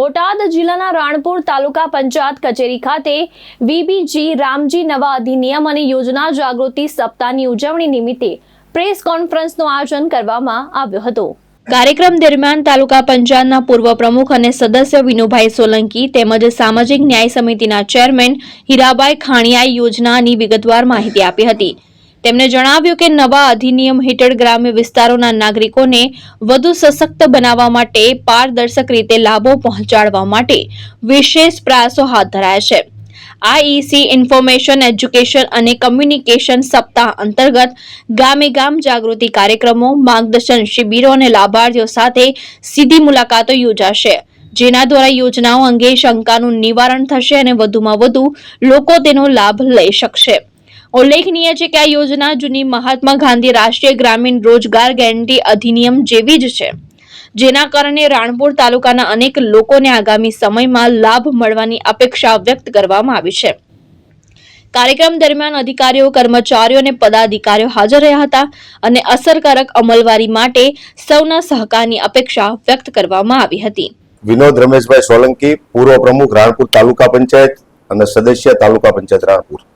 બોટાદ જિલ્લાના રાણપુર તાલુકા પંચાયત કચેરી ખાતે વીબીજી રામજી નવા અધિનિયમ અને યોજના જાગૃતિ સપ્તાહની ઉજવણી નિમિત્તે પ્રેસ કોન્ફરન્સનું આયોજન કરવામાં આવ્યું હતું। કાર્યક્રમ દરમિયાન તાલુકા પંચાયતના પૂર્વ પ્રમુખ અને સદસ્ય વિનુભાઈ સોલંકી તેમજ સામાજિક ન્યાય સમિતિના ચેરમેન હીરાભાઈ ખાણીયાએ યોજનાની વિગતવાર માહિતી આપી હતી। તેમણે જણાવ્યું કે નવા અધિનિયમ હેઠળ ગ્રામ્ય વિસ્તારોના નાગરિકોને વધુ સશક્ત બનાવવા માટે પારદર્શક રીતે લાભો પહોંચાડવા માટે વિશેષ પ્રયાસો હાથ ધરાયા છે। આઈઈસી ઇન્ફોર્મેશન એજ્યુકેશન અને કમ્યુનિકેશન સપ્તાહ અંતર્ગત ગામે ગામ જાગૃતિ કાર્યક્રમો, માર્ગદર્શન શિબિરો અને લાભાર્થીઓ સાથે સીધી મુલાકાતો યોજાશે, જેના દ્વારા યોજનાઓ અંગે શંકાનું નિવારણ થશે અને વધુમાં વધુ લોકો તેનો લાભ લઈ શકશે। ઉલ્લેખનીય છે કે આ યોજના જૂની મહાત્મા ગાંધી રાષ્ટ્રીય ગ્રામીણ રોજગાર ગેરંટી અધિનિયમ જેવી જ છે, જેના કારણે રાણપુર તાલુકાના અનેક લોકોને આગામી સમયમાં લાભ મળવાની અપેક્ષા વ્યક્ત કરવામાં આવી છે। કાર્યક્રમ દરમિયાન અધિકારીઓ, કર્મચારીઓ અને પદાધિકારીઓ હાજર રહ્યા હતા અને અસરકારક અમલવારી માટે સૌના સહકારની અપેક્ષા વ્યક્ત કરવામાં આવી હતી। વિનોદ રમેશભાઈ સોલંકી, પૂર્વ પ્રમુખ રાણપુર તાલુકા પંચાયત અને સદસ્ય તાલુકા પંચાયત રાણપુર।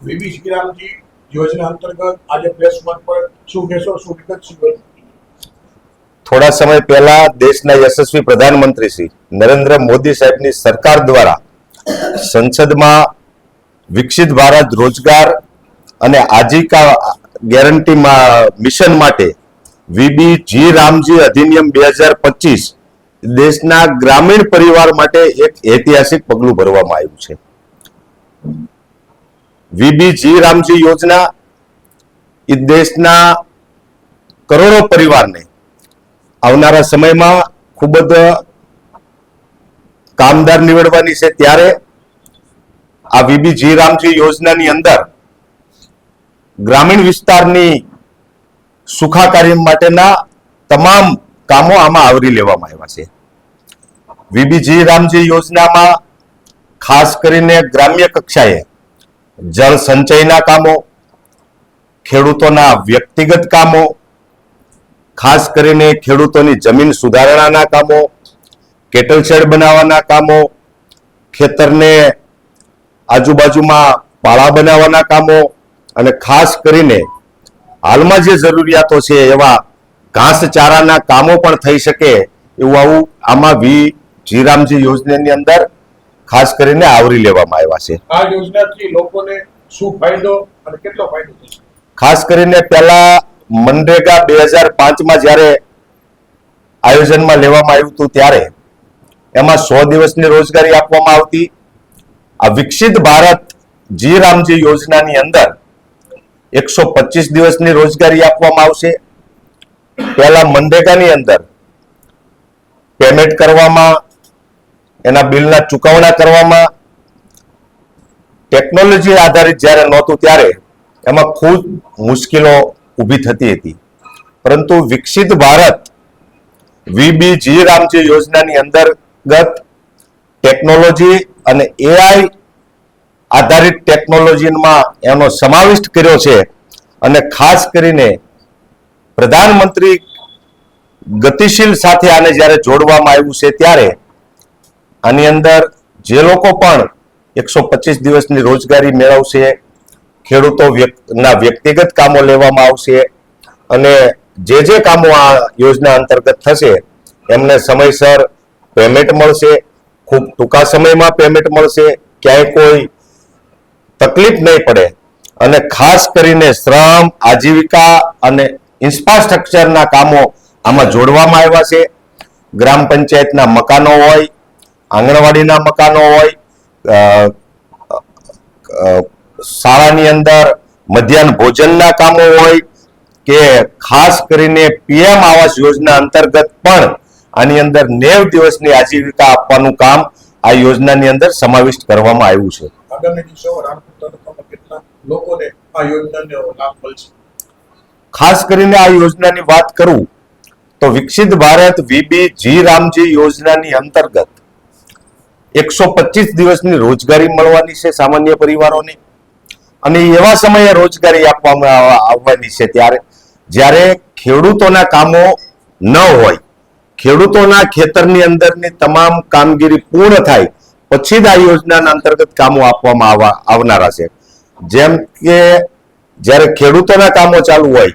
વીબીજી રામજી યોજના અંતર્ગત આજે પ્રેસ મંચ પર શું કહેશો, શું વિગત શું? થોડા સમય પહેલા દેશના યશસ્વી પ્રધાનમંત્રી શ્રી નરેન્દ્ર મોદી સાહેબની સરકાર દ્વારા સંસદમાં વિકસિત ભારત રોજગાર અને આજીવિકા ગેરંટી મિશન માટે વીબીજી રામજી અધિનિયમ 2025 દેશના ગ્રામીણ પરિવાર માટે એક ઐતિહાસિક પગલું ભરવામાં આવ્યું છે। વીબીજી રામજી યોજના એ દેશના કરોડો પરિવારને આવનારા સમયમાં ખૂબ જ કામદાર નીવડવાની છે। ત્યારે આ વીબીજી રામજી યોજનાની અંદર ગ્રામીણ વિસ્તારની સુખાકારી માટેના તમામ કામો આમાં આવરી લેવામાં આવ્યા છે। વીબીજી રામજી યોજનામાં ખાસ કરીને ગ્રામ્ય કક્ષાએ જળ સંચયના કામો, ખેડૂતોના વ્યક્તિગત કામો, ખાસ કરીને ખેડૂતોની જમીન સુધારણાના કામો, કેટલ શેડ બનાવવાના કામો, ખેતરને આજુબાજુમાં પાળા બનાવવાના કામો અને ખાસ કરીને હાલમાં જે જરૂરિયાતો છે એવા ઘાસચારાના કામો પણ થઈ શકે એવું આમાં વીબીજી રામજી યોજનાની અંદર ખાસ કરીને આવરી લેવામાં આવ્યા છે। આ યોજનાથી લોકોને શું ફાયદો અને કેટલો ફાયદો થશે? ખાસ કરીને પહેલા મનરેગા 2005માં જ્યારે આયોજનમાં લેવામાં આવ્યું હતું ત્યારે એમાં 100 દિવસની રોજગારી આપવામાં આવતી। આ વિકસિત ભારત જી રામજી યોજનાની અંદર 125 દિવસની રોજગારી આપવામાં આવશે। પહેલા મનરેગાની અંદર પેમેન્ટ કરવામાં, એના બિલના ચૂકવણા કરવામાં ટેકનોલોજી આધારિત જ્યારે નહોતું ત્યારે એમાં ખૂબ મુશ્કેલો ઊભી થતી હતી, પરંતુ વિકસિત ભારત વીબીજી રામજી યોજનાની અંતર્ગત ટેકનોલોજી અને એઆઈ આધારિત ટેકનોલોજીમાં એનો સમાવિષ્ટ કર્યો છે અને ખાસ કરીને પ્રધાનમંત્રી ગતિશીલ સાથે આને જ્યારે જોડવામાં આવ્યું છે ત્યારે આની અંદર જે લોકો પણ 125 દિવસની રોજગારી મેળવશે, ખેડૂતોના વ્યક્તિગત કામો લેવામાં આવશે અને જે કામો આ યોજના અંતર્ગત થશે એમને સમયસર પેમેન્ટ મળશે, ખૂબ ટૂંકા સમયમાં પેમેન્ટ મળશે, ક્યાંય કોઈ તકલીફ નહીં પડે અને ખાસ કરીને શ્રમ, આજીવિકા અને ઇન્ફ્રાસ્ટ્રક્ચરના કામો આમાં જોડવામાં આવ્યા છે। ગ્રામ પંચાયતના મકાનો હોય, આંગણવાડીના મકાનો હોય, શાળાની અંદર મધ્યાહન ભોજનના કામો હોય કે ખાસ કરીને પીએમ આવાસ યોજના અંતર્ગત પણ આની અંદર 90 દિવસની આજીવિકા આપવાનું કામ આ યોજનાની અંદર સમાવિષ્ટ કરવામાં આવ્યું છે। આગામી દિવસોમાં રાણપુર તાલુકામાં કેટલા લોકોને આ યોજનાનો લાભ મળશે? ખાસ કરીને આ યોજનાની વાત કરું તો વિકસિત ભારત વીબીજી રામજી યોજનાની અંતર્ગત 125 દિવસની રોજગારી મળવાની છે સામાન્ય પરિવારોને અને એવા સમયે રોજગારી આપવામાં આવવાની છે ત્યારે જ્યારે ખેડૂતોના કામો ન હોય, ખેડૂતોના ખેતરની અંદરની તમામ કામગીરી પૂર્ણ થાય પછી જ આ યોજનાના અંતર્ગત કામો આપવામાં આવનારા છે. જેમ કે જ્યારે ખેડૂતોના કામો ચાલુ હોય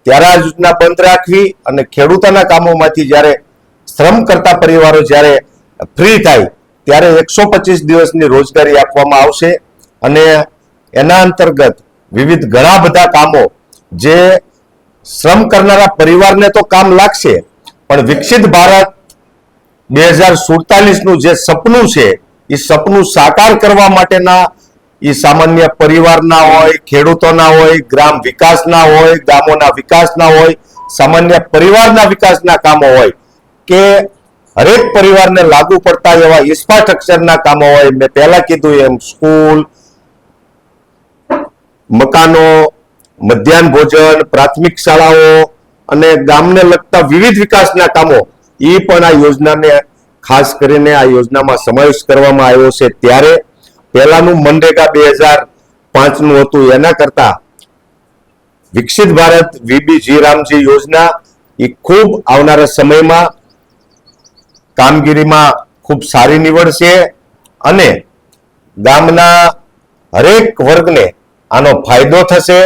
ત્યારે આ યોજના બંધ રાખવી અને ખેડૂતોના કામોમાંથી જ્યારે શ્રમ કરતા પરિવારો જ્યારે ફ્રી થાય ત્યારે 125 દિવસની રોજગારી આપવામાં આવશે અને એના અંતર્ગત વિવિધ ઘણા બધા કામો જે શ્રમ કરનારા પરિવારને તો કામ લાગશે, પણ વિકસિત ભારત 2047 નું જે સપનું છે એ સપનું સાકાર કરવા માટેના એ સામાન્ય પરિવારના હોય, ખેડૂતોના હોય, ગ્રામ વિકાસના હોય, ગામોના વિકાસના હોય, સામાન્ય પરિવારના વિકાસના કામો હોય કે હરેક પરિવારને લાગુ પડતા એવા ઇન્ફ્રાસ્ટ્રક્ચરના કામો હોય. મેં પહેલા કીધું એમ સ્કૂલ, મકાનો, મધ્યાહન ભોજન, પ્રાથમિક શાળાઓ અને ગામને લગતા વિવિધ વિકાસના કામો એ પણ આ યોજનાને ખાસ કરીને આ યોજનામાં સમાવેશ કરવામાં આવ્યો છે. ત્યારે પહેલાનું મનરેગા 2005 નું હતું એના કરતા વિકસિત ભારત વીબીજી રામજી યોજના એ ખૂબ આવનારા સમયમાં કામગીરીમાં ખૂબ સારી નીવડશે અને ગામના હરેક વર્ગને આનો ફાયદો થશે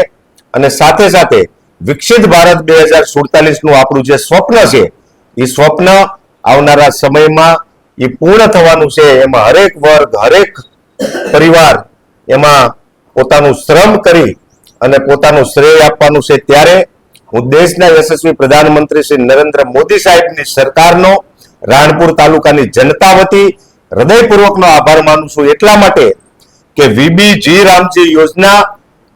અને સાથે સાથે વિકસિત ભારત 2047 નું આપણું જે સ્વપ્ન છે એ સ્વપ્ન આવનારા સમયમાં એ પૂર્ણ થવાનું છે. એમાં હરેક વર્ગ, હરેક પરિવાર એમાં પોતાનું શ્રમ કરી અને પોતાનું શ્રેય આપવાનું છે. ત્યારે હું દેશના યશસ્વી પ્રધાનમંત્રી શ્રી નરેન્દ્ર મોદી સાહેબની સરકારનો રાણપુર તાલુકાની જનતા વતી હૃદયપૂર્વકનો આભાર માનું છું. એટલા માટે કે વીબીજી રામજી યોજના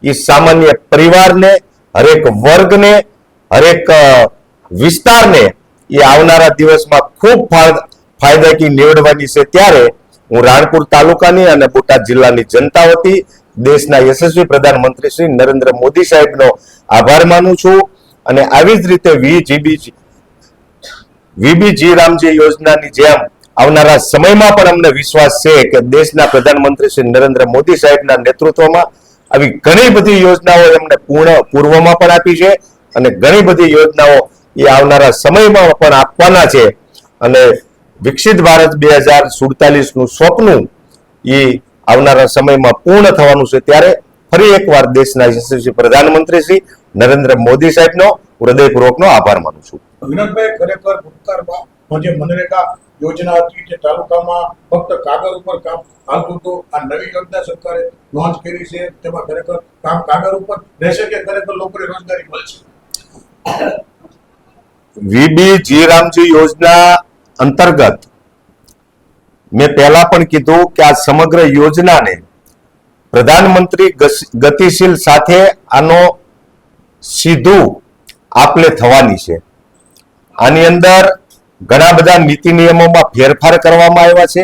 એ સામાન્ય પરિવારને, હરેક વર્ગને, હરેક વિસ્તારને એ આવનારા દિવસમાં ખૂબ ફાયદાકી નીવડવાની છે. ત્યારે હું રાણપુર તાલુકાની અને બોટાદ જિલ્લાની જનતા વતી દેશના યશસ્વી પ્રધાનમંત્રી શ્રી નરેન્દ્ર મોદી સાહેબનો આભાર માનું છું અને આવી જ રીતે વીબીજી રામજી યોજનાની જેમ આવનારા સમયમાં પણ અમને વિશ્વાસ છે કે દેશના પ્રધાનમંત્રી શ્રી નરેન્દ્ર મોદી સાહેબના નેતૃત્વમાં આવી ઘણી બધી યોજનાઓ એમને પૂર્વમાં પણ આપી છે અને ઘણી બધી યોજનાઓ એ આવનારા સમયમાં પણ આપવાના છે અને વિકસિત ભારત 2047 નું સ્વપ્ન એ આવનારા સમયમાં પૂર્ણ થવાનું છે. ત્યારે ફરી એકવાર દેશના યશસ્વી પ્રધાનમંત્રી શ્રી નરેન્દ્ર મોદી સાહેબનો હૃદયપૂર્વકનો આભાર માનું છું. વિનોદભાઈ, ખરેખર ભૂતકાળમાં જે મનરેગા યોજના હતી જે તાલુકામાં ફક્ત કાગળ ઉપર કામ હાલતું હતું, આ નવી યોજના સરકારે લોન્ચ કરી છે તેમાં ખરેખર કામ કાગળ ઉપર રહેશે કે ખરેખર લોકોને રોજગારી મળશે? વીબીજી રામજી યોજના અંતર્ગત મેં પહેલા પણ કીધું કે આ સમગ્ર યોજનાને પ્રધાનમંત્રી ગતિશીલ સાથે આનો સીધું આપલે થવાની છે. આની અંદર ઘણા બધા નીતિ નિયમોમાં ફેરફાર કરવામાં આવ્યા છે.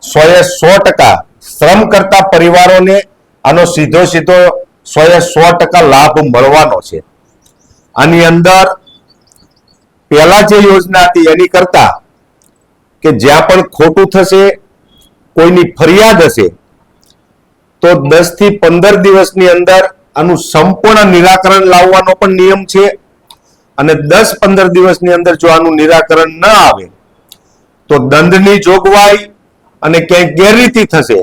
100% શ્રમ કરતા પરિવારોને આનો સીધો 100% લાભ મળવાનો છે. આની અંદર પહેલા જે યોજના હતી એની કરતા કે જ્યાં પણ ખોટું થશે, કોઈની ફરિયાદ હશે તો 10 થી 15 દિવસની અંદર આનું સંપૂર્ણ નિરાકરણ લાવવાનો પણ નિયમ છે અને 10-15 દિવસની અંદર જો આનું નિરાકરણ ન આવે તો દંડની જોગવાઈ અને ક્યાંય ગેરરીતિ થશે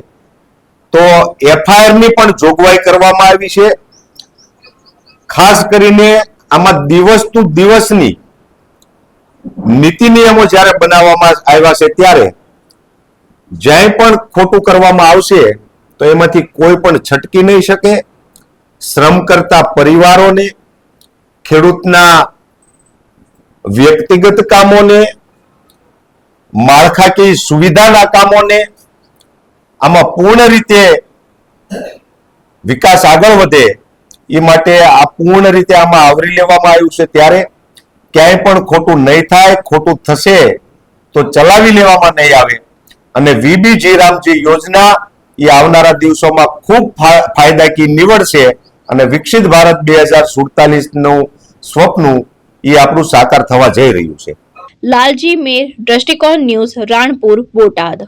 તો એફઆઈઆર ની પણ જોગવાઈ કરવામાં આવી છે. ખાસ કરીને આમાં દિવસ ટુ દિવસની નીતિ નિયમો જ્યારે બનાવવામાં આવ્યા છે ત્યારે જ્યાં પણ ખોટું કરવામાં આવશે તો એમાંથી કોઈ પણ છટકી નહીં શકે. શ્રમ કરતા પરિવારોને, ખેડૂતના વ્યક્તિગત કામોને, માળખાકીય સુવિધાના કામોને આમાં પૂર્ણ રીતે વિકાસ આગળ વધે એ માટે આ પૂર્ણ રીતે આમાં આવરી લેવામાં આવ્યું છે. ત્યારે ક્યાંય પણ ખોટું નહીં થાય, ખોટું થશે તો ચલાવી લેવામાં નહીં આવે અને વીબીજી રામજી યોજના એ આવનારા દિવસોમાં ખૂબ ફાયદાકી નીવડશે અને વિકસિત ભારત 2047 નું સ્વપ્ન એ આપણું સાકાર થવા જઈ રહ્યું છે. લાલજી મેર, દ્રષ્ટિકોણ ન્યૂઝ, રાણપુર, બોટાદ.